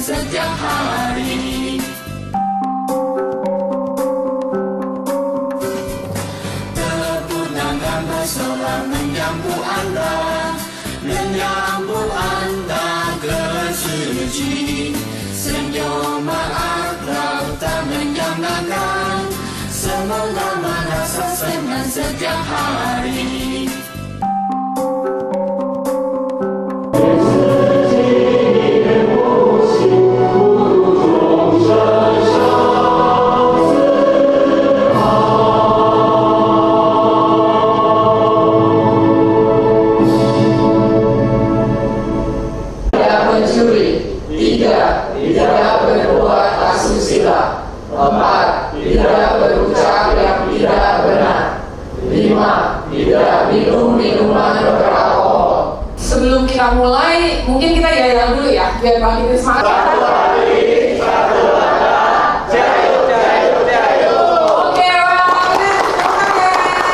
setiap hari. Tepuk tangan bersorak menyambut anda ke suci. Senyum akrab tak menyenangkan, semoga merasa senang setiap hari. Tidak berbuat asusila. 4. Tidak berucap yang tidak benar. 5. Tidak minum minuman beralkohol. Sebelum kita mulai, mungkin kita yayal dulu ya, biar bangkitin semangat. Satu hari, satu langkah, jayo, jayo, jayo. Oke,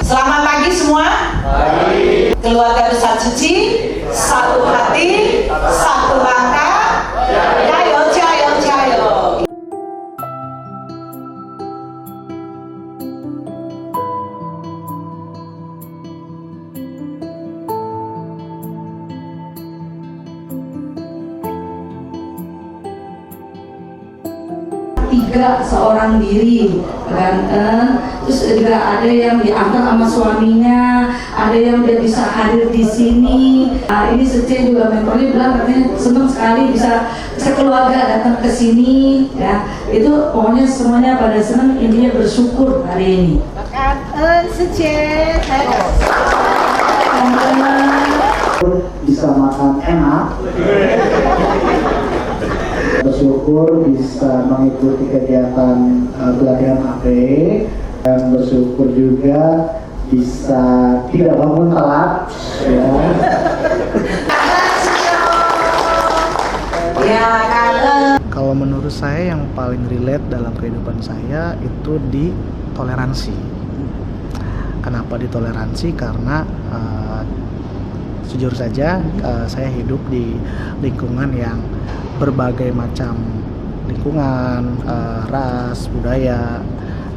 Selamat pagi semua. Pagi. Keluarga besar Cici, satu hati, satu langkah. Jayo, jayo, jayo. Tiga seorang diri kan, terus juga ada yang diantar sama suaminya, ada yang dia bisa hadir di sini. Ini Seceh juga mentornya bilang katanya senang sekali bisa sekeluarga datang ke sini ya. Itu pokoknya semuanya pada senang, intinya bersyukur hari ini. Seceh, bisa makan enak, bersyukur bisa mengikuti kegiatan pelatihan AP, dan bersyukur juga bisa tidak bangun telat ya. Kalau menurut saya yang paling relate dalam kehidupan saya itu di toleransi. Kenapa di toleransi? Karena jujur saja saya hidup di lingkungan yang berbagai macam lingkungan, ras, budaya,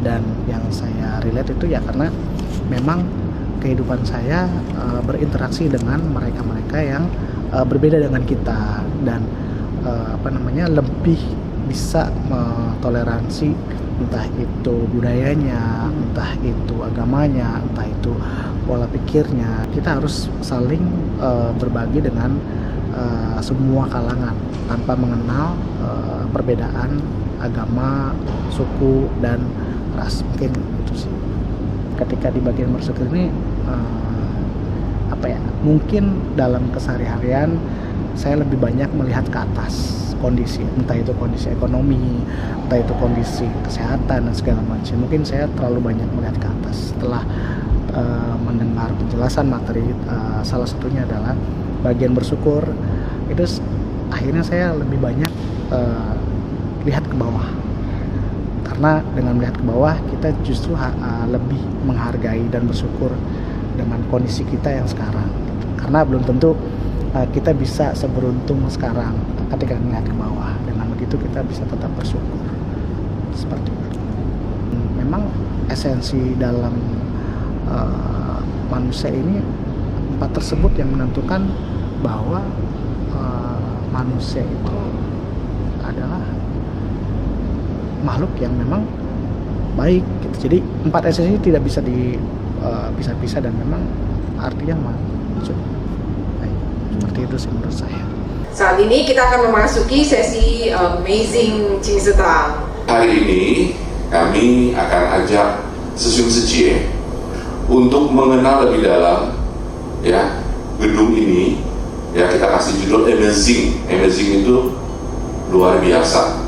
dan yang saya relate itu ya karena memang kehidupan saya berinteraksi dengan mereka-mereka yang berbeda dengan kita dan lebih bisa toleransi entah itu budayanya, entah itu agamanya, entah itu pola pikirnya. Kita harus saling berbagi dengan semua kalangan tanpa mengenal perbedaan agama, suku, dan ras. Mungkin itu sih. Ketika di bagian bersyukur ini mungkin dalam keseharian saya lebih banyak melihat ke atas kondisi, entah itu kondisi ekonomi, entah itu kondisi kesehatan dan segala macam. Mungkin saya terlalu banyak melihat ke atas. Setelah mendengar penjelasan materi, salah satunya adalah bagian bersyukur, itu akhirnya saya lebih banyak lihat ke bawah. Karena dengan melihat ke bawah kita justru lebih menghargai dan bersyukur dengan kondisi kita yang sekarang. Karena belum tentu kita bisa seberuntung sekarang ketika melihat ke bawah. Dengan begitu kita bisa tetap bersyukur. Seperti itu. Memang esensi dalam manusia ini 4 tersebut yang menentukan bahwa manusia itu adalah makhluk yang memang baik gitu. Jadi 4 esensi ini tidak bisa dipisah-pisah dan memang artinya maksud baik. Seperti itu sih menurut saya. Saat ini kita akan memasuki sesi Amazing Cingsetang. Hari ini kami akan ajak Sesiung Seceh untuk mengenal lebih dalam ya gedung ini. Ya, kita kasih judul Amazing. Amazing itu luar biasa.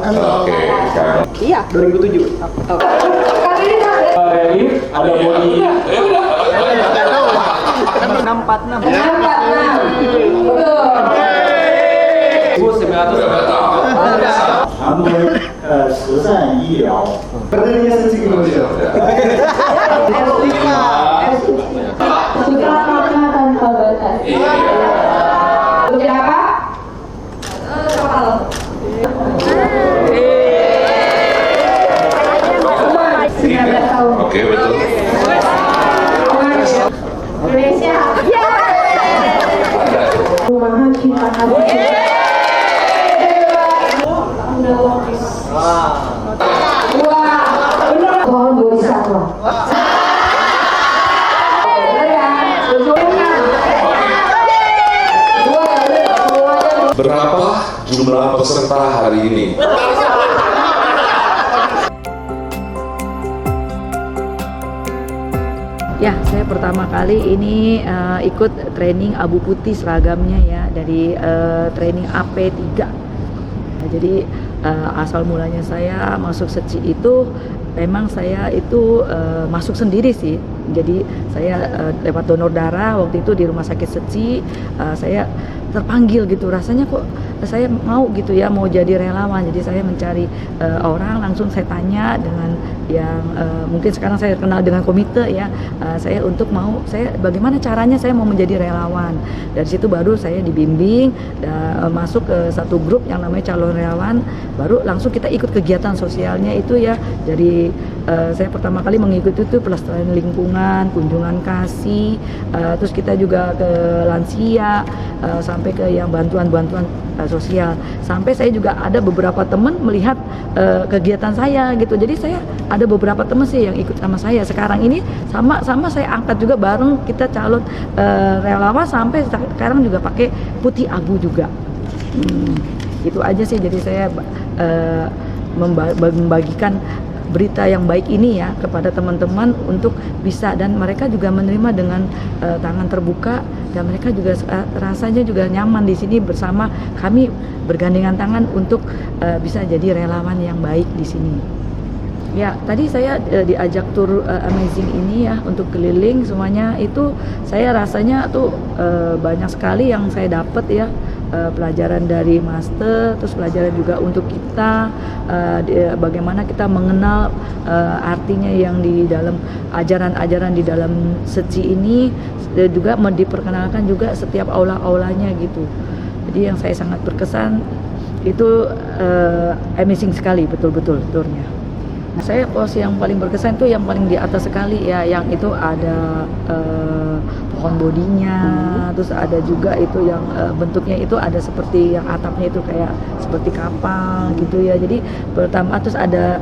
Oke, sekarang. Iya. 2007. Ini ada body 646. 1900. Berapa tahun? 韩国慈善医疗，这应该是这个东西。 Oke, betul. Rumahan kita Pohon bodhisattva. Berapa jumlah peserta hari ini? Ya, saya pertama kali ini ikut training abu putih seragamnya ya dari training AP3. Nah, jadi asal mulanya saya masuk SECI itu memang saya itu masuk sendiri sih. Jadi saya lewat donor darah waktu itu di rumah sakit SECI, saya terpanggil gitu, rasanya kok saya mau gitu ya, mau jadi relawan. Jadi saya mencari orang, langsung saya tanya dengan yang mungkin sekarang saya kenal dengan komite ya, saya untuk mau, saya bagaimana caranya saya mau menjadi relawan. Dari situ baru saya dibimbing masuk ke satu grup yang namanya calon relawan, baru langsung kita ikut kegiatan sosialnya itu ya. Jadi saya pertama kali mengikuti itu pelestarian lingkungan, kunjungan kasih, terus kita juga ke lansia, sampai ke yang bantuan-bantuan sosial. Sampai saya juga ada beberapa teman melihat kegiatan saya gitu. Jadi saya ada beberapa teman sih yang ikut sama saya. Sekarang ini sama saya angkat juga bareng, kita calon relawan sampai sekarang juga pakai putih abu juga. Itu aja sih. Jadi saya membagikan berita yang baik ini ya kepada teman-teman untuk bisa, dan mereka juga menerima dengan tangan terbuka, dan mereka juga rasanya juga nyaman di sini bersama kami bergandengan tangan untuk bisa jadi relawan yang baik di sini. Ya, tadi saya diajak tur amazing ini ya untuk keliling semuanya, itu saya rasanya tuh banyak sekali yang saya dapat ya, pelajaran dari master, terus pelajaran juga untuk kita bagaimana kita mengenal artinya yang di dalam ajaran-ajaran di dalam SECI ini, juga diperkenalkan juga setiap aula-aulanya gitu. Jadi yang saya sangat berkesan itu amazing sekali betul-betul turnya. Nah, saya pos yang paling berkesan itu yang paling di atas sekali ya, yang itu ada pohon bodinya, terus ada juga itu yang bentuknya itu ada seperti yang atapnya itu kayak seperti kapal gitu ya. Jadi pertama terus ada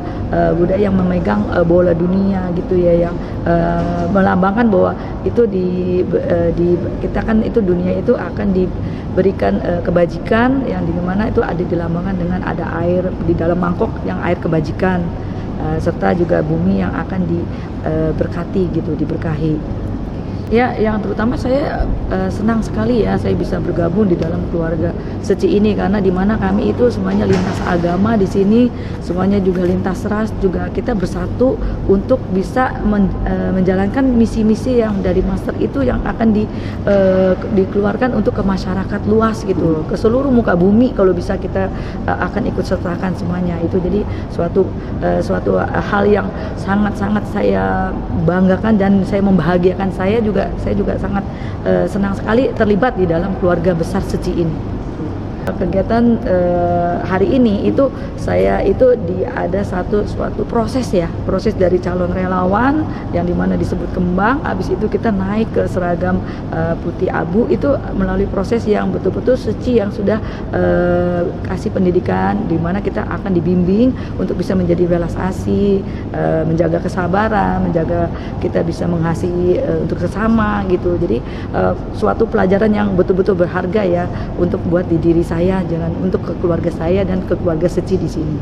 Buddha yang memegang bola dunia gitu ya, yang melambangkan bahwa itu di kita kan itu dunia itu akan diberikan kebajikan, yang dimana itu ada dilambangkan dengan ada air di dalam mangkok yang air kebajikan. Serta juga bumi yang akan diberkati gitu, diberkahi. Ya, yang terutama saya senang sekali ya saya bisa bergabung di dalam keluarga SECI ini, karena di mana kami itu semuanya lintas agama di sini, semuanya juga lintas ras, juga kita bersatu untuk bisa menjalankan misi-misi yang dari master itu yang akan dikeluarkan untuk ke masyarakat luas gitu, ke seluruh muka bumi kalau bisa kita akan ikut sertakan semuanya itu. Jadi suatu hal yang sangat-sangat saya banggakan dan saya membahagiakan. Saya juga sangat senang sekali terlibat di dalam keluarga besar SECI ini. Kegiatan hari ini itu saya itu ada suatu proses ya, proses dari calon relawan yang dimana disebut kembang, habis itu kita naik ke seragam putih abu, itu melalui proses yang betul-betul SECI yang sudah kasih pendidikan, dimana kita akan dibimbing untuk bisa menjadi welas asih, menjaga kesabaran, menjaga kita bisa mengasihi untuk sesama gitu. Jadi suatu pelajaran yang betul-betul berharga ya untuk buat di diri saya, jangan untuk ke keluarga saya dan ke keluarga SECI di sini.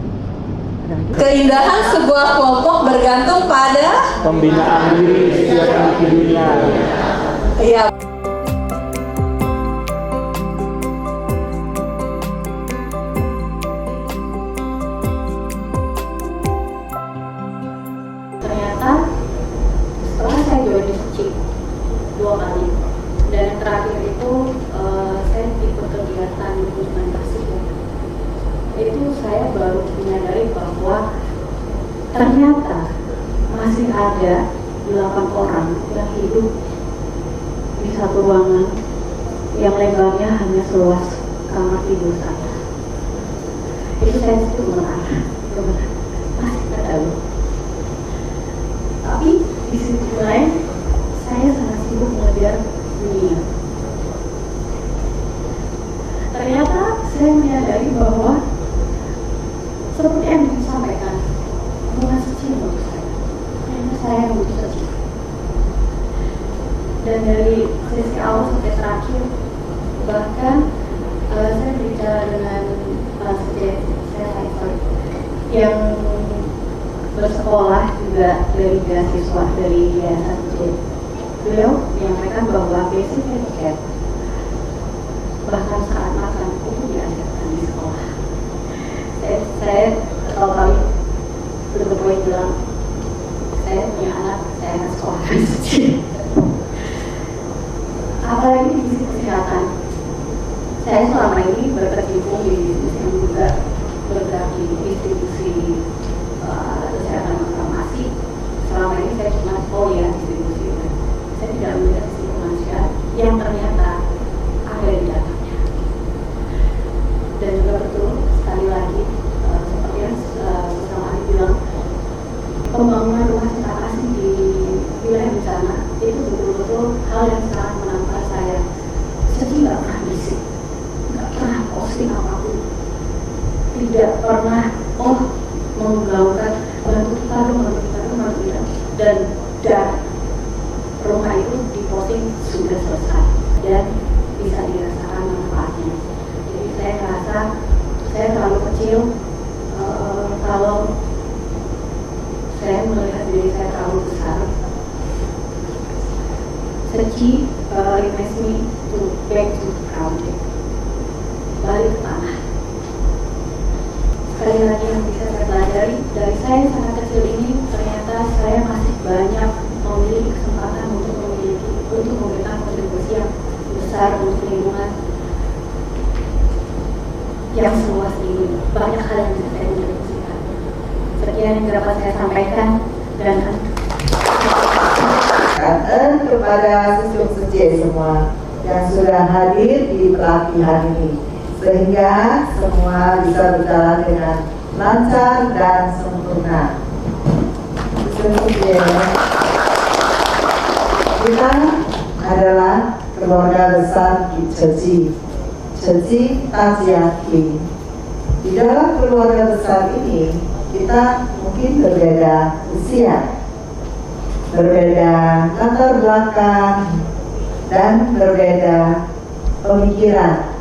Keindahan sebuah kelompok bergantung pada Pembinaan diri setiap individunya. ya yang terakhir itu saya ikut kegiatan dokumentasi ya. Itu saya baru menyadari bahwa ternyata masih ada 8 orang yang hidup di satu ruangan yang lebarnya hanya seluas kamar tidur saya. Itu saya itu benar, masih ada loh. Tapi di sisi lain saya sangat sibuk mengejar dunia. Ternyata saya menyadari bahwa seperti yang disampaikan, hubungan suci menurut saya. Ternyata saya yang butuh suci. Dan dari sesi awal sampai terakhir, bahkan saya berbicara dengan sejak saya yang bersekolah juga dari beasiswa dari Yayasan Masjid. Beliau menyampaikan bahwa basic etiquette bahkan saat makan itu diajarkan di sekolah. Saya kalau kali berpoin bilang saya punya anak, saya anak sekolah masjid. Apalagi di sisi kesehatan, saya selama ini berkecimpung di bisnis yang juga bergerak di distribusi kesehatan farmasi. Selama ini saya cuma distribusi. Saya tidak melihat sisi kemanusiaan yang ternyata ada di dalamnya. Dan juga betul sekali lagi seperti yang bersama Ali bilang, pembangunan rumah cipta kasih di wilayah bencana itu betul-betul hal yang sangat menampar saya. Saya nggak pernah bisik, nggak pernah posting apapun, tidak pernah menggaungkan bantu kita, dan rumah itu diposting sudah selesai dan bisa dirasakan manfaatnya. Jadi saya merasa saya terlalu kecil kalau saya melihat diri saya terlalu besar. Suci request me to back to ground, balik ke tanah. Sekali lagi yang bisa saya pelajari dari saya sangat kecil ini, ternyata saya masih banyak memiliki kesempatan untuk memberikan kontribusi yang besar untuk lingkungan yang seluas ini. Banyak hal yang bisa saya kontribusikan. Sekian yang dapat saya sampaikan dan kangen kepada siswa-siswi semua yang sudah hadir di pelatihan ini, sehingga semua bisa berjalan dengan lancar dan sempurna. Kita adalah keluarga besar di Ceci Tajiaki. Di dalam keluarga besar ini, kita mungkin berbeda usia, berbeda latar belakang, dan berbeda pemikiran,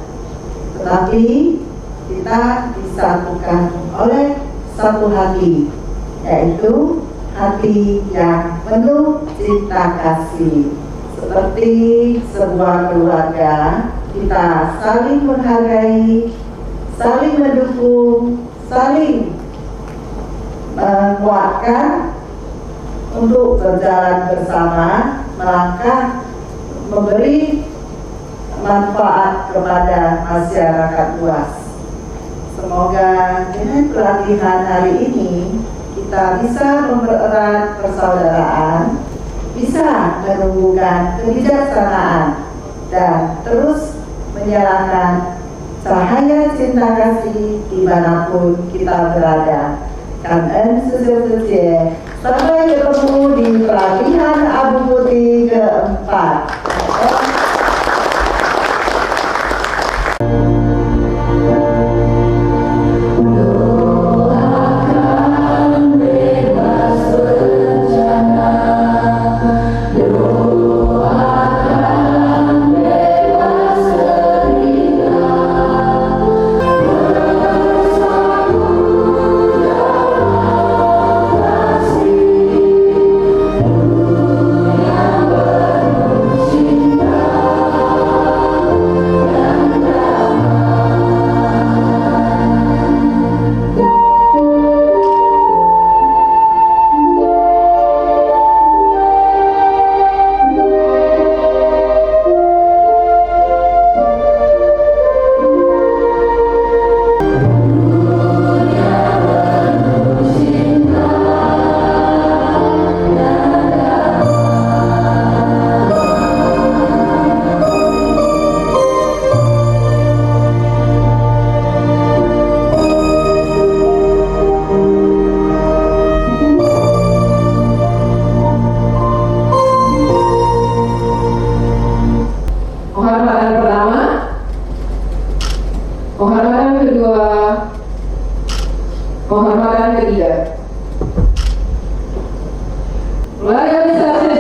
tetapi kita disatukan oleh satu hati, yaitu hati yang penuh cinta kasih. Seperti sebuah keluarga, kita saling menghargai, saling mendukung, saling menguatkan untuk berjalan bersama, melangkah, memberi manfaat kepada masyarakat luas. Semoga dengan pelatihan hari ini kita bisa mempererat persaudaraan, bisa menumbuhkan kebijaksanaan, dan terus menyalakan cahaya cinta kasih dimanapun kita berada. Kangen sesungguhnya. Sampai ketemu di pelatihan Abu Putih keempat. Terima leader. Keluarga besar